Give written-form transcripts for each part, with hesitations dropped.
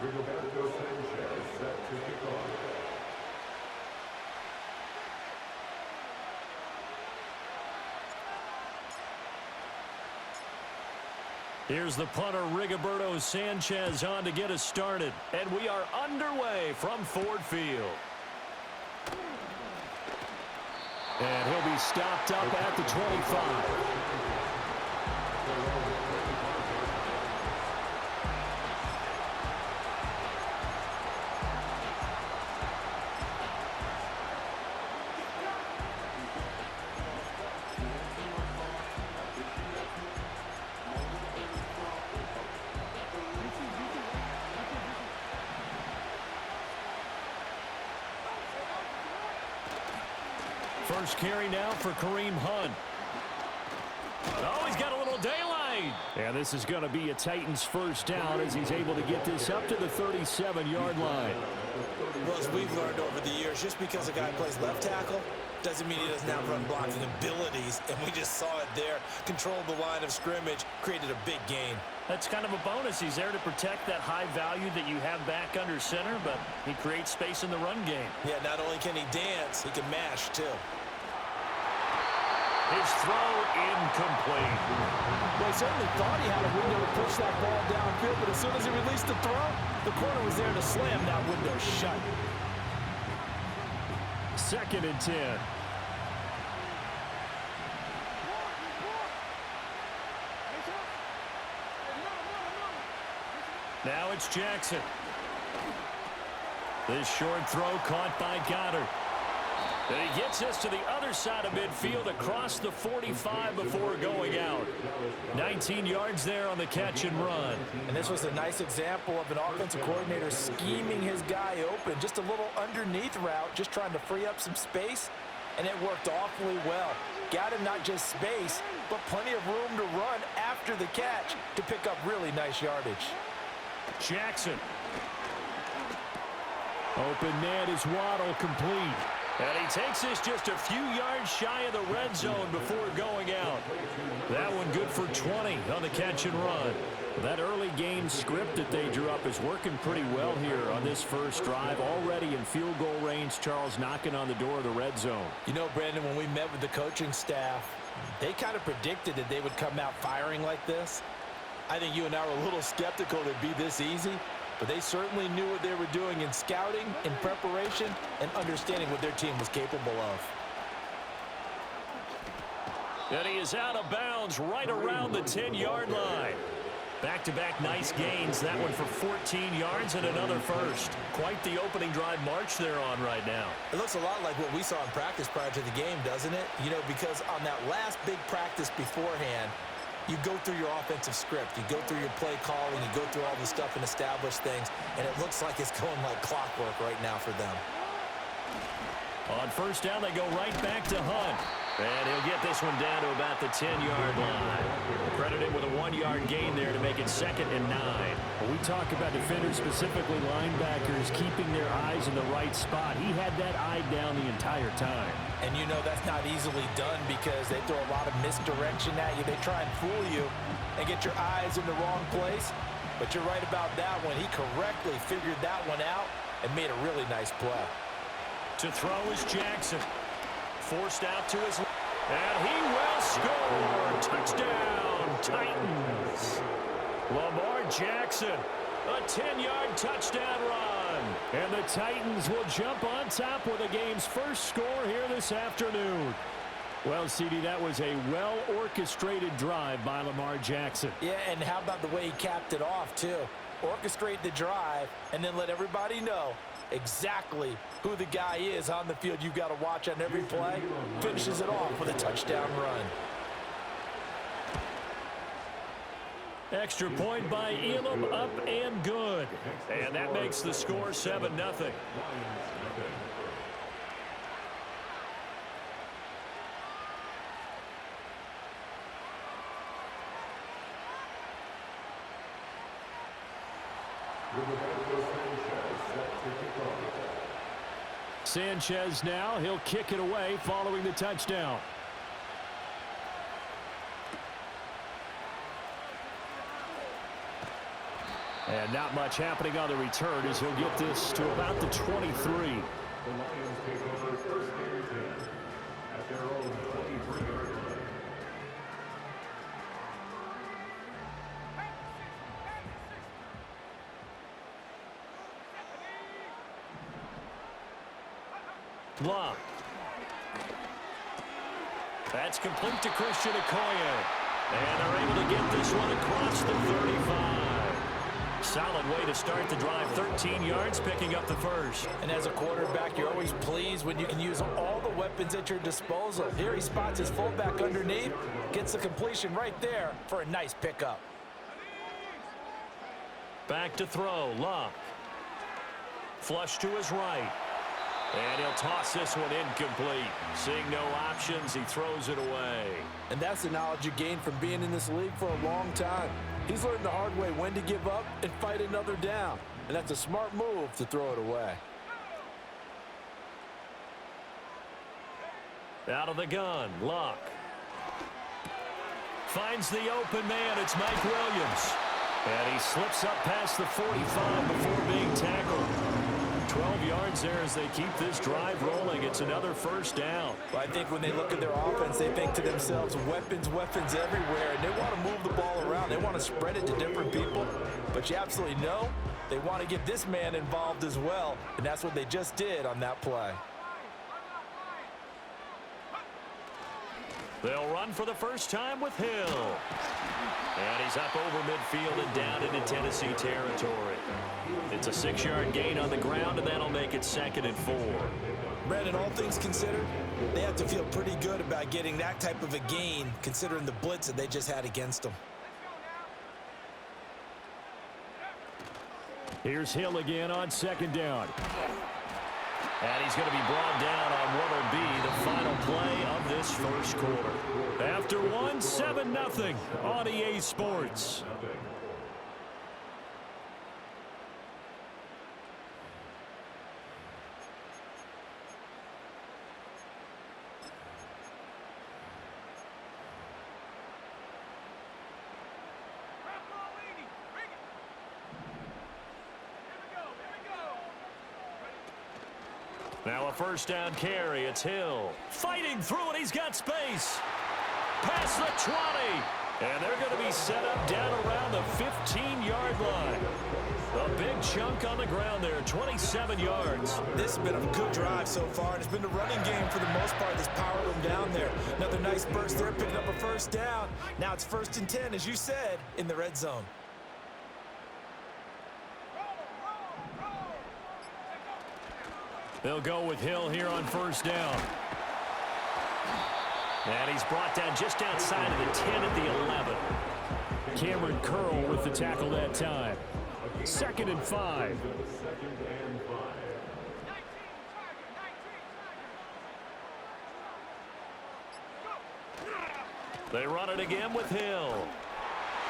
Rigoberto Sanchez set to kick off. Here's the punter, Rigoberto Sanchez, on to get us started. And we are underway from Ford Field. And he'll be stopped up at the 25. First carry now for Kareem Hunt. Oh, he's got a little daylight. And this is going to be a Titans first down as he's able to get this up to the 37-yard line. Well, as we've learned over the years, just because a guy plays left tackle doesn't mean he doesn't have run blocking abilities. And we just saw it there. Controlled the line of scrimmage, created a big gain. That's kind of a bonus. He's there to protect that high value that you have back under center, but he creates space in the run game. Yeah, not only can he dance, he can mash too. His throw incomplete. Well, he certainly thought he had a window to push that ball downfield, but as soon as he released the throw, the corner was there to slam that window shut. 2nd and 10. Now it's Jackson. This short throw caught by Goddard. And he gets us to the other side of midfield across the 45 before going out. 19 yards there on the catch and run. And this was a nice example of an offensive coordinator scheming his guy open. Just a little underneath route, just trying to free up some space, and it worked awfully well. Got him not just space, but plenty of room to run after the catch to pick up really nice yardage. Jackson. Open man is Waddle, complete. And he takes this just a few yards shy of the red zone before going out. That one good for 20 on the catch and run. That early game script that they drew up is working pretty well here on this first drive. Already in field goal range, Charles knocking on the door of the red zone. You know, Brandon, when we met with the coaching staff, they kind of predicted that they would come out firing like this. I think you and I were a little skeptical it'd be this easy. But they certainly knew what they were doing in scouting, in preparation, and understanding what their team was capable of. And he is out of bounds right around the 10-yard line. Back-to-back nice gains. That one for 14 yards and another first. Quite the opening drive march they're on right now. It looks a lot like what we saw in practice prior to the game, doesn't it? You know, because on that last big practice beforehand, you go through your offensive script. You go through your play calling. You go through all the stuff and establish things. And it looks like it's going like clockwork right now for them. On first down, they go right back to Hunt. And he'll get this one down to about the 10-yard line. Credited with a 1-yard gain there to make it 2nd and 9. When we talk about defenders, specifically linebackers, keeping their eyes in the right spot, he had that eye down the entire time. And you know that's not easily done because they throw a lot of misdirection at you. They try and fool you and get your eyes in the wrong place. But you're right about that one. He correctly figured that one out and made a really nice play. To throw is Jackson. Forced out to his left. And he will score. Touchdown, Titans. Lamar Jackson, a 10-yard touchdown run. And the Titans will jump on top with the game's first score here this afternoon. Well, CD, that was a well-orchestrated drive by Lamar Jackson. Yeah, and how about the way he capped it off, too? Orchestrate the drive and then let everybody know exactly who the guy is on the field you've got to watch on every play. Finishes it off with a touchdown run. Extra point by Elam, up and good. And that makes the score 7-0. Sanchez now, he'll kick it away following the touchdown. And not much happening on the return as he'll get this to about the 23. The Lions take over first and 10 at their own 23-yard line. Love. That's complete to Christian Okoye. And they're able to get this one across the 35. Solid way to start the drive. 13 yards, picking up the first. And as a quarterback, you're always pleased when you can use all the weapons at your disposal. Here he spots his fullback underneath, gets the completion right there for a nice pickup. Back to throw, Luck. Flush to his right. And he'll toss this one incomplete. Seeing no options, he throws it away. And that's the knowledge you gain from being in this league for a long time. He's learned the hard way when to give up and fight another down. And that's a smart move to throw it away. Out of the gun, Luck. Finds the open man, it's Mike Williams. And he slips up past the 45 before being tackled. 12 yards there as they keep this drive rolling. It's another first down. Well, I think when they look at their offense, they think to themselves, weapons, weapons everywhere. And they want to move the ball around. They want to spread it to different people. But you absolutely know they want to get this man involved as well. And that's what they just did on that play. They'll run for the first time with Hill. And he's up over midfield and down into Tennessee territory. It's a 6-yard gain on the ground, and that'll make it 2nd and 4. Brandon, all things considered, they have to feel pretty good about getting that type of a gain, considering the blitz that they just had against them. Here's Hill again on 2nd down. And he's going to be brought down on what will be the final play of this first quarter. After one, 7-0 on EA Sports. Now a first down carry. It's Hill. Fighting through it. He's got space. Past the 20. And they're going to be set up down around the 15-yard line. A big chunk on the ground there. 27 yards. This has been a good drive so far. And it's been the running game for the most part that's powered them down there. Another nice burst there, picking up a first down. Now it's 1st and 10, as you said, in the red zone. They'll go with Hill here on first down. And he's brought down just outside of the 10 at the 11. Cameron Curl with the tackle that time. 2nd and 5. They run it again with Hill.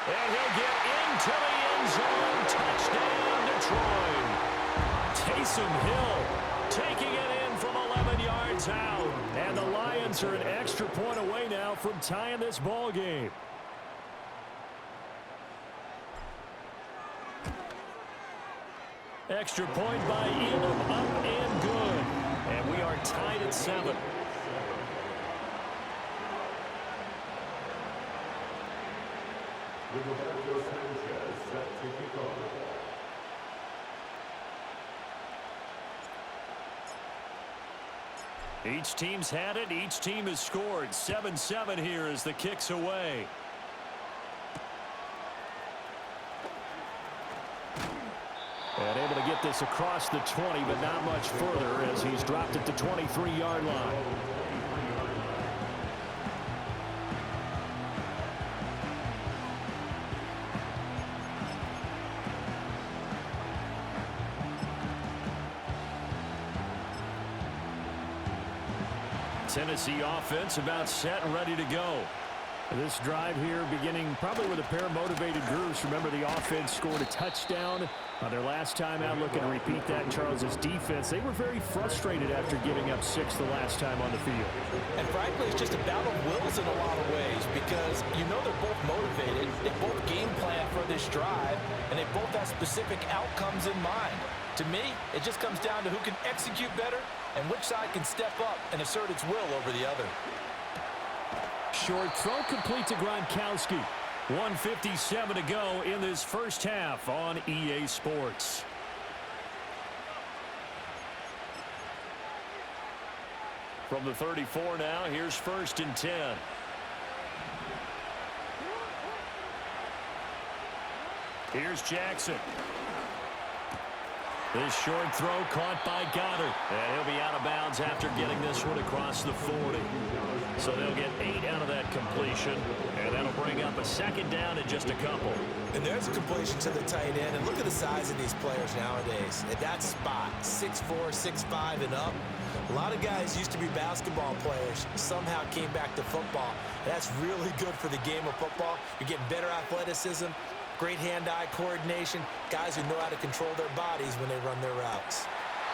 And he'll get into the end zone. Touchdown, Detroit. Taysom Hill taking it in from 11 yards out. And the Lions are an extra point away now from tying this ball game. Extra point by Elam, up and good. And we are tied at 7. Roberto Sanchez set to kick off. Each team's had it. Each team has scored. 7-7 here as the kick's away. And able to get this across the 20, but not much further as he's dropped at the 23-yard line. Tennessee offense about set and ready to go. This drive here beginning probably with a pair of motivated groups. Remember, the offense scored a touchdown on their last time out. Looking to repeat that. Charles's defense, they were very frustrated after giving up 6 the last time on the field. And frankly, it's just a battle of wills in a lot of ways because you know they're both motivated. They both game plan for this drive, and they both have specific outcomes in mind. To me, it just comes down to who can execute better and which side can step up and assert its will over the other. Short throw complete to Gronkowski. 1:57 to go in this first half on EA Sports. From the 34 now, here's 1st and 10. Here's Jackson. This short throw caught by Goddard. And he'll be out of bounds after getting this one across the 40. So they'll get 8 out of that completion. And that'll bring up a 2nd down in just a couple. And there's a completion to the tight end. And look at the size of these players nowadays. At that spot, 6'4", 6'5", and up. A lot of guys used to be basketball players, somehow came back to football. That's really good for the game of football. You're getting better athleticism, great hand-eye coordination, guys who know how to control their bodies when they run their routes.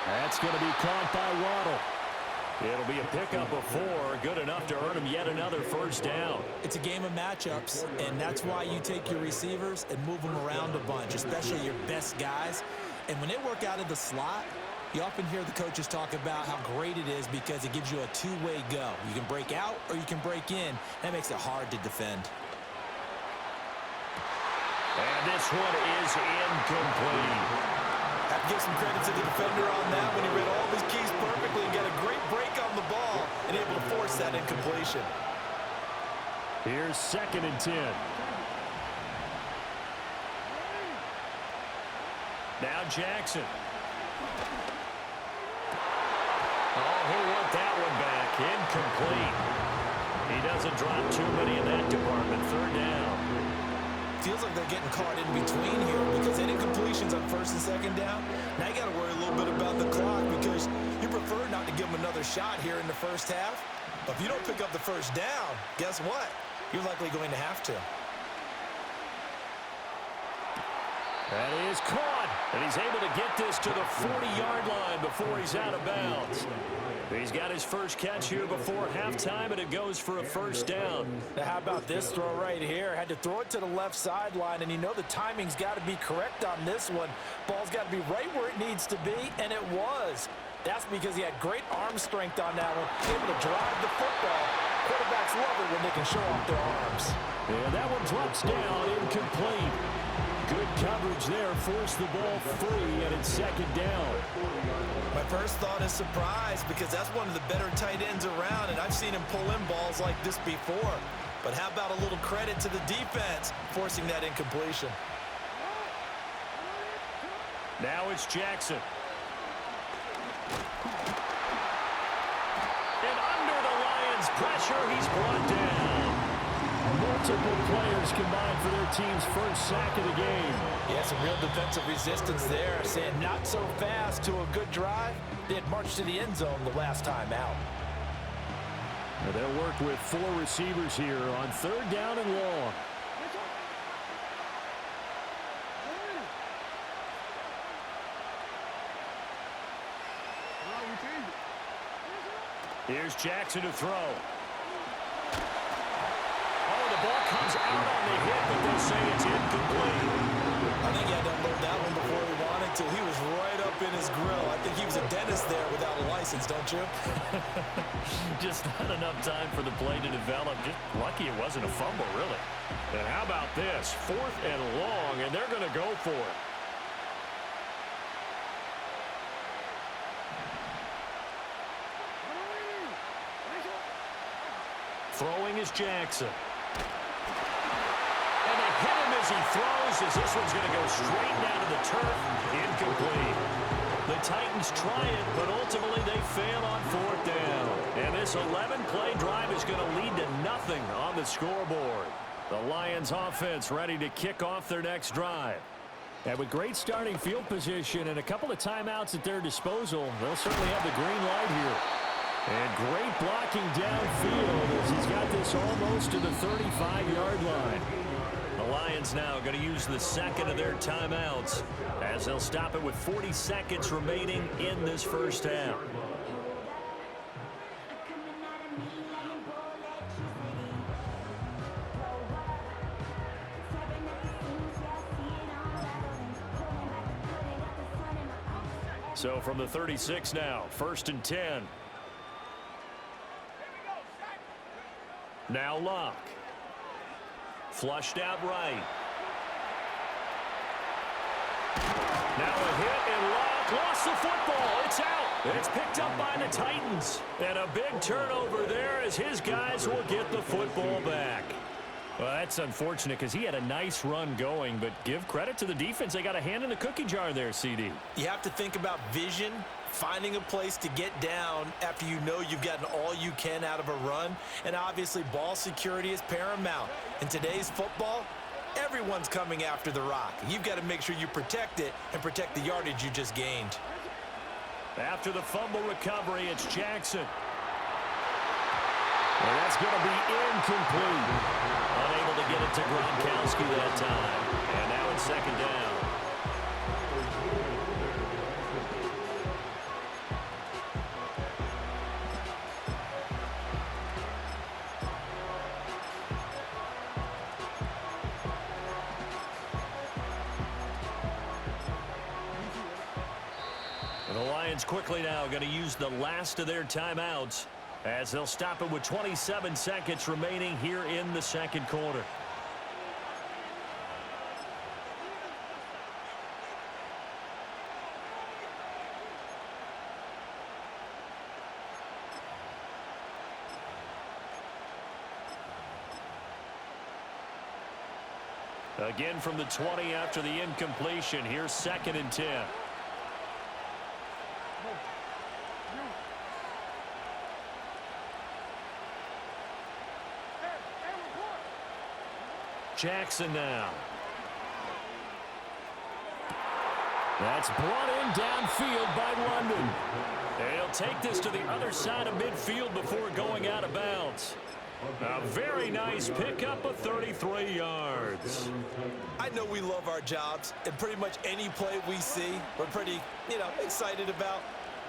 That's going to be caught by Waddle. It'll be a pickup of 4, good enough to earn him yet another 1st down. It's a game of matchups, and that's why you take your receivers and move them around a bunch, especially your best guys. And when they work out of the slot, you often hear the coaches talk about how great it is because it gives you a two-way go. You can break out or you can break in. That makes it hard to defend. And this one is incomplete. Have to give some credit to the defender on that when he read all of his keys perfectly and got a great break on the ball and able to force that incompletion. Here's 2nd and 10. Now Jackson. Oh, he'll want that one back. Incomplete. He doesn't drop too many in that department. 3rd down. Feels like they're getting caught in between here because they did incompletions on 1st and 2nd down. Now you got to worry a little bit about the clock because you prefer not to give them another shot here in the 1st half. But if you don't pick up the 1st down, guess what? You're likely going to have to. That is caught, and he's able to get this to the 40-yard line before he's out of bounds. He's got his first catch here before halftime, and it goes for a 1st down. Now how about this throw right here? Had to throw it to the left sideline, and you know the timing's got to be correct on this one. Ball's got to be right where it needs to be, and it was. That's because he had great arm strength on that one, able to drive the football. Quarterbacks love it when they can show off their arms. And that one drops down, incomplete. Good coverage there, forced the ball free, and it's 2nd down. My first thought is surprise because that's one of the better tight ends around, and I've seen him pull in balls like this before. But how about a little credit to the defense forcing that incompletion? Now it's Jackson. And under the Lions' pressure, he's brought down. Multiple players combined for their team's first sack of the game. Yeah, some real defensive resistance there. Saying not so fast to a good drive. They had marched to the end zone the last time out. Now they'll work with 4 receivers here on 3rd down and long. Here's Jackson to throw. Ball comes out on the hit, but they'll say it's incomplete. I think he had to unload that one before he wanted to. He was right up in his grill. I think he was a dentist there without a license, don't you? Just not enough time for the play to develop. Just lucky it wasn't a fumble, really. And how about this? 4th and long, and they're going to go for it. Throwing is Jackson. And they hit him as he throws, as this one's going to go straight down to the turf. Incomplete. The Titans try it, but ultimately they fail on 4th down. And this 11-play drive is going to lead to nothing on the scoreboard. The Lions offense ready to kick off their next drive. And with great starting field position and a couple of timeouts at their disposal, they'll certainly have the green light here. And great blocking downfield as he's got this almost to the 35-yard line. The Lions now going to use the second of their timeouts as they'll stop it with 40 seconds remaining in this first half. So from the 36 now, 1st and 10. Now Locke. Flushed out right. Now a hit, and Locke lost the football. It's out. It's picked up by the Titans. And a big turnover there as his guys will get the football back. Well, that's unfortunate because he had a nice run going, but give credit to the defense. They got a hand in the cookie jar there, CD. You have to think about vision, finding a place to get down after you know you've gotten all you can out of a run. And obviously, ball security is paramount. In today's football, everyone's coming after the rock. You've got to make sure you protect it and protect the yardage you just gained. After the fumble recovery, it's Jackson. And that's going to be incomplete. Unable to get it to Gronkowski that time. And now it's second down. And the Lions quickly now going to use the last of their timeouts as they'll stop it with 27 seconds remaining here in the second quarter. Again from the 20 after the incompletion. Here's 2nd and 10. Jackson now. That's brought in downfield by London. They'll take this to the other side of midfield before going out of bounds. A very nice pickup of 33 yards. I know we love our jobs, and pretty much any play we see, we're pretty, excited about.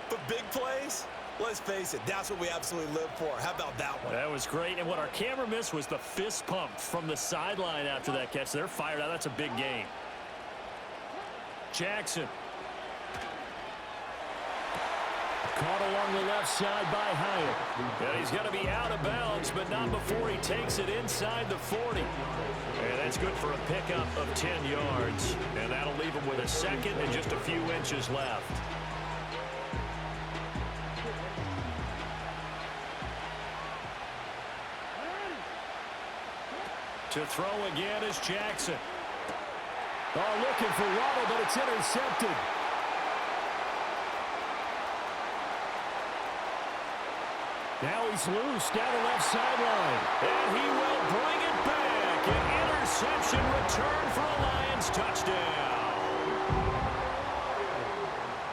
But big plays, let's face it, that's what we absolutely live for. How about that one? That was great, and what our camera missed was the fist pump from the sideline after that catch. They're fired out. That's a big game. Jackson. Caught along the left side by Hyatt. And he's going to be out of bounds, but not before he takes it inside the 40. And that's good for a pickup of 10 yards. And that'll leave him with a second and just a few inches left. To throw again is Jackson. Oh, looking for Waddle, but it's intercepted. Now he's loose down the left sideline. And he will bring it back. An interception return for a Lions touchdown.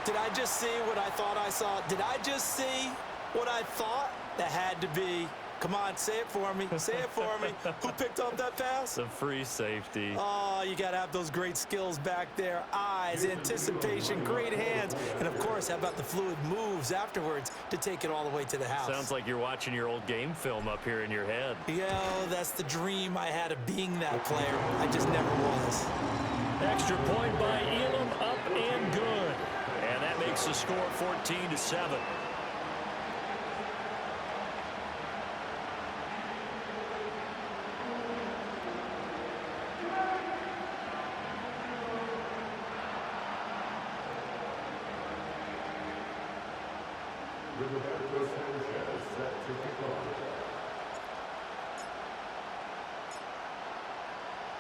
Did I just see what I thought I saw? Did I just see what I thought? That had to be. Come on, say it for me. Say it for me. Who picked up that pass? The free safety. Oh, you got to have those great skills back there. Eyes, anticipation, great hands. And, of course, how about the fluid moves afterwards to take it all the way to the house? Sounds like you're watching your old game film up here in your head. Yeah, that's the dream I had of being that player. I just never was. Extra point by Elam, up and good. And that makes the score 14-7.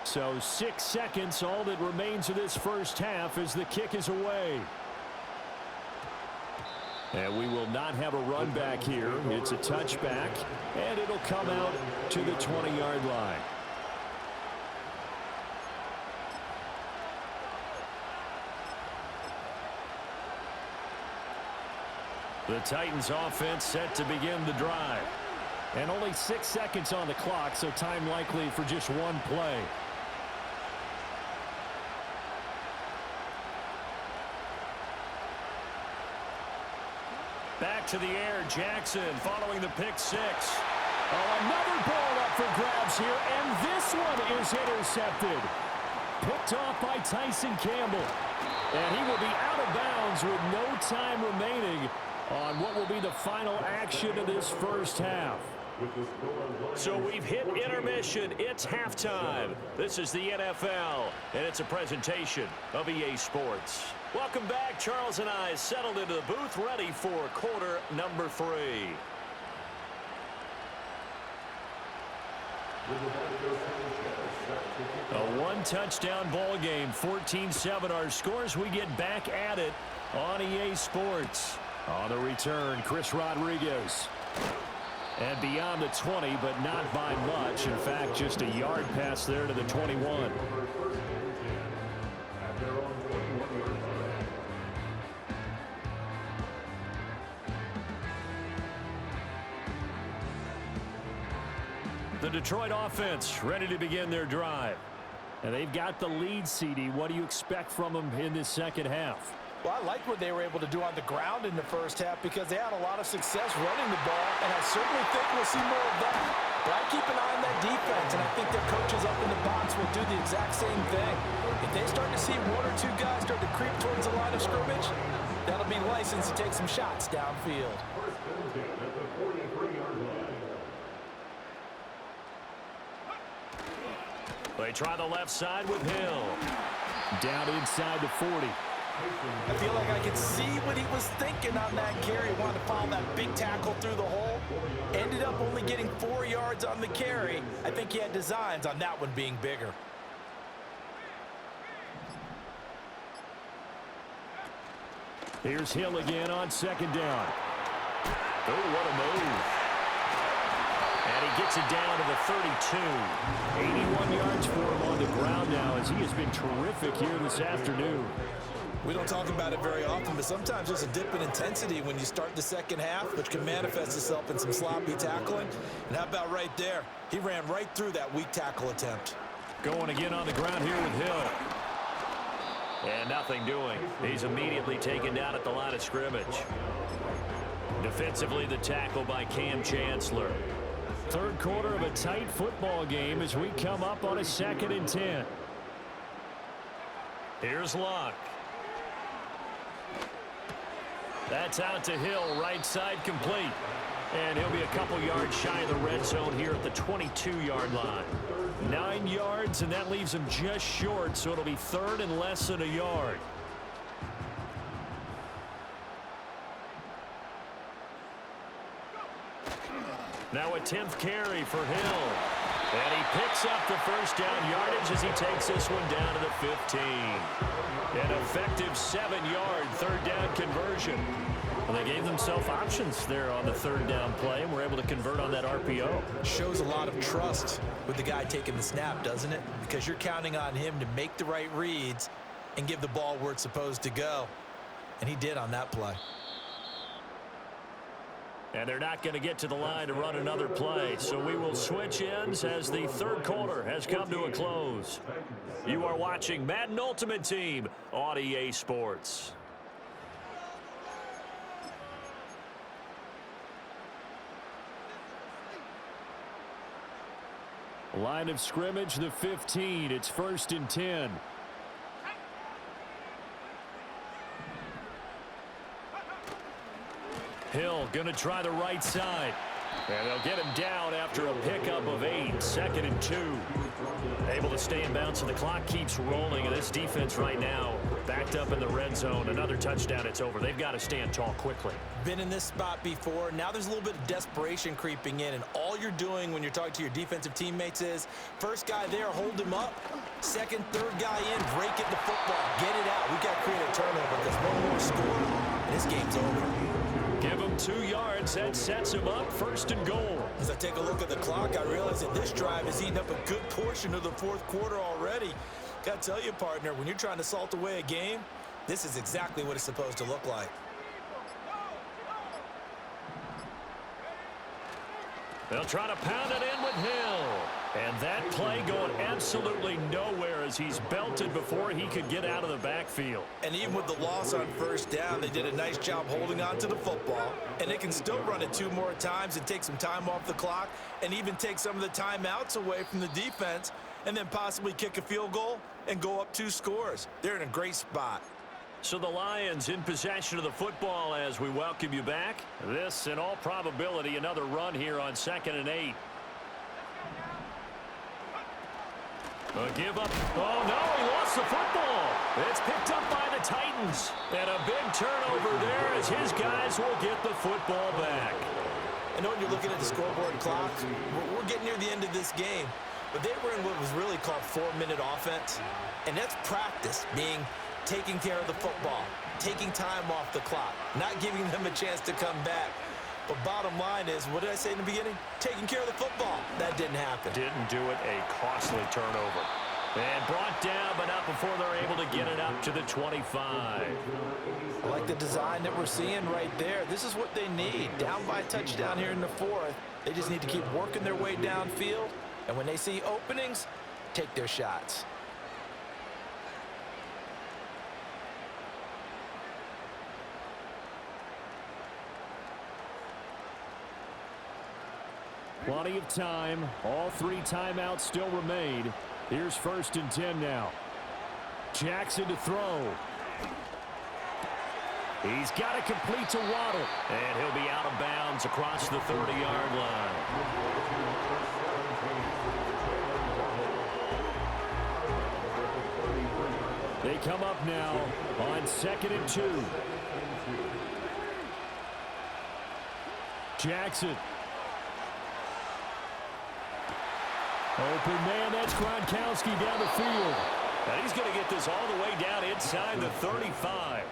So 6 seconds, all that remains of this first half as the kick is away. And we will not have a run back here. It's a touchback, and it'll come out to the 20-yard line. The Titans offense set to begin the drive. And only 6 seconds on the clock, so time likely for just one play. Back to the air, Jackson following the pick six. Oh, another ball up for grabs here, and this one is intercepted. Picked off by Tyson Campbell. And he will be out of bounds with no time remaining on what will be the final action of this first half. So we've hit intermission. It's halftime. This is the NFL, and it's a presentation of EA Sports. Welcome back. Charles and I settled into the booth, ready for quarter number 3. A one-touchdown ball game, 14-7 our scores. We get back at it on EA Sports. On the return, Chris Rodriguez. And beyond the 20, but not by much. In fact, just a yard pass there to the 21. The Detroit offense ready to begin their drive. And they've got the lead, CD. What do you expect from them in this second half? Well, I like what they were able to do on the ground in the first half because they had a lot of success running the ball, and I certainly think we'll see more of that. But I keep an eye on that defense, and I think their coaches up in the box will do the exact same thing. If they start to see 1 or 2 guys start to creep towards the line of scrimmage, that'll be license to take some shots downfield. They try the left side with Hill. Down inside the 40. I feel like I could see what he was thinking on that carry. Wanted to follow that big tackle through the hole. Ended up only getting 4 yards on the carry. I think he had designs on that one being bigger. Here's Hill again on second down. Oh, what a move. And he gets it down to the 32. 81 yards for him on the ground now as he has been terrific here this afternoon. We don't talk about it very often, but sometimes there's a dip in intensity when you start the second half, which can manifest itself in some sloppy tackling. And how about right there? He ran right through that weak tackle attempt. Going again on the ground here with Hill. And nothing doing. He's immediately taken down at the line of scrimmage. Defensively, the tackle by Cam Chancellor. Third quarter of a tight football game as we come up on a 2nd and 10. Here's Luck. That's out to Hill, right side complete. And he'll be a couple yards shy of the red zone here at the 22-yard line. 9 yards, and that leaves him just short, so it'll be 3rd and less than a yard. Now a 10th carry for Hill. And he picks up the first down yardage as he takes this one down to the 15. An effective 7-yard third down conversion. Well, they gave themselves options there on the 3rd down play, and were able to convert on that RPO. Shows a lot of trust with the guy taking the snap, doesn't it? Because you're counting on him to make the right reads and give the ball where it's supposed to go. And he did on that play. And they're not going to get to the line to run another play. So we will switch ends as the third quarter has come to a close. You are watching Madden Ultimate Team on EA Sports. Line of scrimmage, the 15. It's 1st and 10. Hill going to try the right side. And they'll get him down after a pickup of 8. 2nd and 2. Able to stay in bounds, and the clock keeps rolling. And this defense right now backed up in the red zone. Another touchdown, it's over. They've got to stand tall quickly. Been in this spot before. Now there's a little bit of desperation creeping in. And all you're doing when you're talking to your defensive teammates is, first guy there, hold him up. Second, third guy in, break it the football. Get it out. We've got to create a turnover because one more score, and this game's over. Give him 2 yards. That sets him up 1st and goal. As I take a look at the clock, I realize that this drive has eaten up a good portion of the 4th quarter already. Got to tell you, partner, when you're trying to salt away a game, this is exactly what it's supposed to look like. They'll try to pound it in with Hill. And that play going absolutely nowhere as he's belted before he could get out of the backfield. And even with the loss on first down, they did a nice job holding on to the football. And they can still run it 2 more times and take some time off the clock and even take some of the timeouts away from the defense and then possibly kick a field goal and go up 2 scores. They're in a great spot. So the Lions in possession of the football as we welcome you back. This, in all probability, another run here on 2nd and 8. A give up. Oh, no, he lost the football. It's picked up by the Titans. And a big turnover there as his guys will get the football back. I know when you're looking at the scoreboard clock, we're getting near the end of this game. But they were in what was really called 4-minute offense. And that's practice, being taking care of the football, taking time off the clock, not giving them a chance to come back. But bottom line is, what did I say in the beginning? Taking care of the football. That didn't happen. Didn't do it. A costly turnover. And brought down, but not before they're able to get it up to the 25. I like the design that we're seeing right there. This is what they need. Down by a touchdown here in the 4th. They just need to keep working their way downfield. And when they see openings, take their shots. Plenty of time. All 3 timeouts still remain. Here's 1st and 10 now. Jackson to throw. He's got to complete to Waddle. And he'll be out of bounds across the 30-yard line. They come up now on 2nd and 2. Jackson. Open man, that's Gronkowski down the field. And he's going to get this all the way down inside the 35.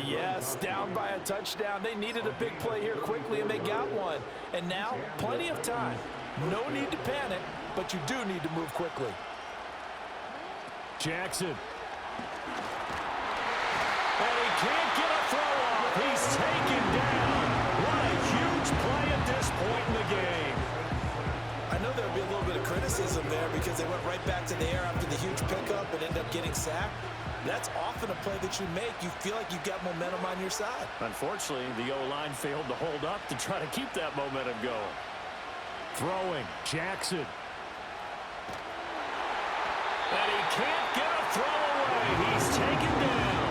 Yes, down by a touchdown. They needed a big play here quickly, and they got one. And now, plenty of time. No need to panic, but you do need to move quickly. Jackson. And he can't get a throw off. He's taken down. What a huge play at this point in the game. I know there'll be a little bit of criticism there because they went right back to the air after the huge pickup and ended up getting sacked. That's often a play that you make. You feel like you've got momentum on your side. Unfortunately, the O-line failed to hold up to try to keep that momentum going. Throwing. Jackson. And he can't get a throw away. He's taken down.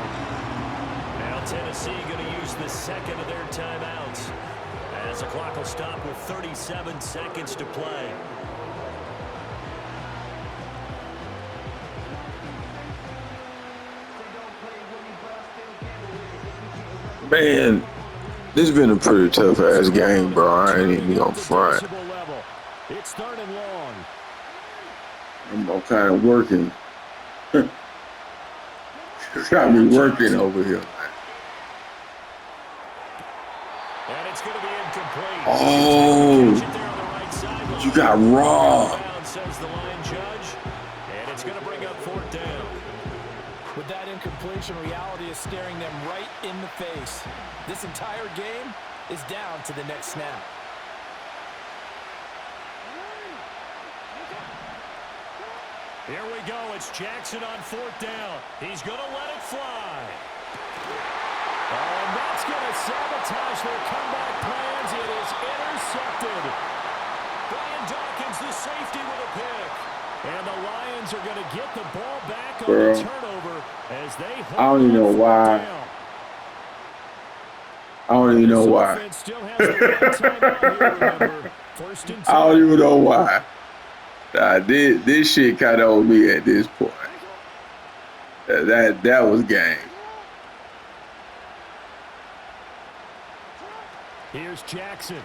Now Tennessee going to use the 2nd of their timeouts, as the clock will stop with 37 seconds to play. Man, this has been a pretty tough-ass game, bro. I ain't even gonna front. It's 3rd and long. I'm kind of working. Got me working over here. And it's going to be incomplete. Oh, you got robbed. Says the line judge, and it's going to bring up 4th down. With that incompletion, reality is staring them right in the face. This entire game is down to the next snap. Here we go. It's Jackson on 4th down. He's going to let it fly. And that's going to sabotage their comeback plans. It is intercepted. Brian Dawkins, the safety, with a pick. And the Lions are going to get the ball back on Bro, the turnover as they hold I don't even know why. down. I don't even know This why. offense still has the right time out here, remember. 1st and 10. I don't even know why. This shit kind of on me at this point. That was game. Here's Jackson.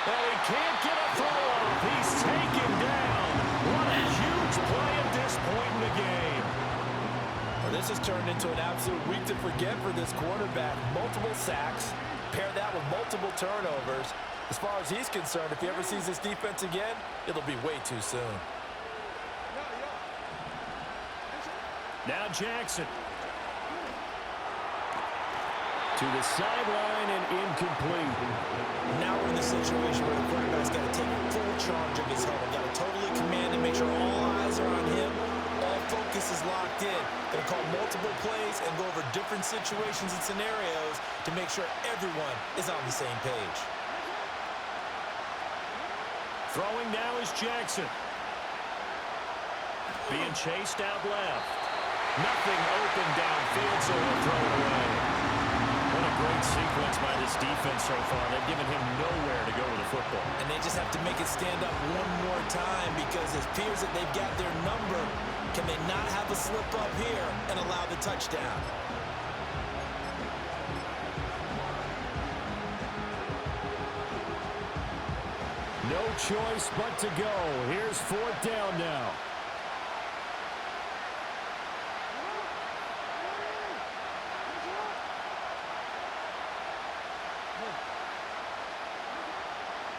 And he can't get a throw off. He's taken down. What a huge play at this point in the game. Well, this has turned into an absolute week to forget for this quarterback. Multiple sacks. Pair that with multiple turnovers. As far as he's concerned, if he ever sees this defense again, it'll be way too soon. Now Jackson. To the sideline and incomplete. Now we're in the situation where the quarterback's got to take full charge of his huddle. Got to totally command and make sure all eyes are on him. All focus is locked in. Going to call multiple plays and go over different situations and scenarios to make sure everyone is on the same page. Throwing now is Jackson. Being chased out left. Nothing open downfield, so he'll throw it away. What a great sequence by this defense so far. They've given him nowhere to go with the football. And they just have to make it stand up one more time because it appears that they've got their number. Can they not have a slip up here and allow the touchdown? No choice but to go. Here's 4th down now.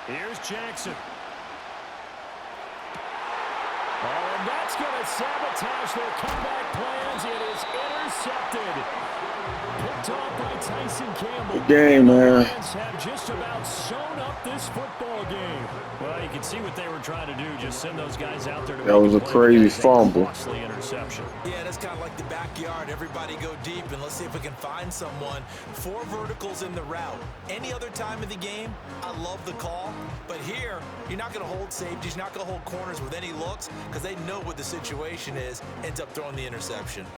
Here's Jackson. Oh, and that's going to sabotage their comeback plans. It is intercepted. Picked off by Tyson Campbell. Good game, man. The Lions have just about sewn up this football game. Well, you can see what they were trying to do. Just send those guys out there to That was a make play. crazy That fumble. Costly interception. Yeah, that's kind of like the backyard. Everybody go deep, and let's see if we can find someone. 4 verticals in the route. Any other time of the game, I love the call. But here, you're not going to hold safeties. You're not going to hold corners with any looks because they know what the situation is. Ends up throwing the interception.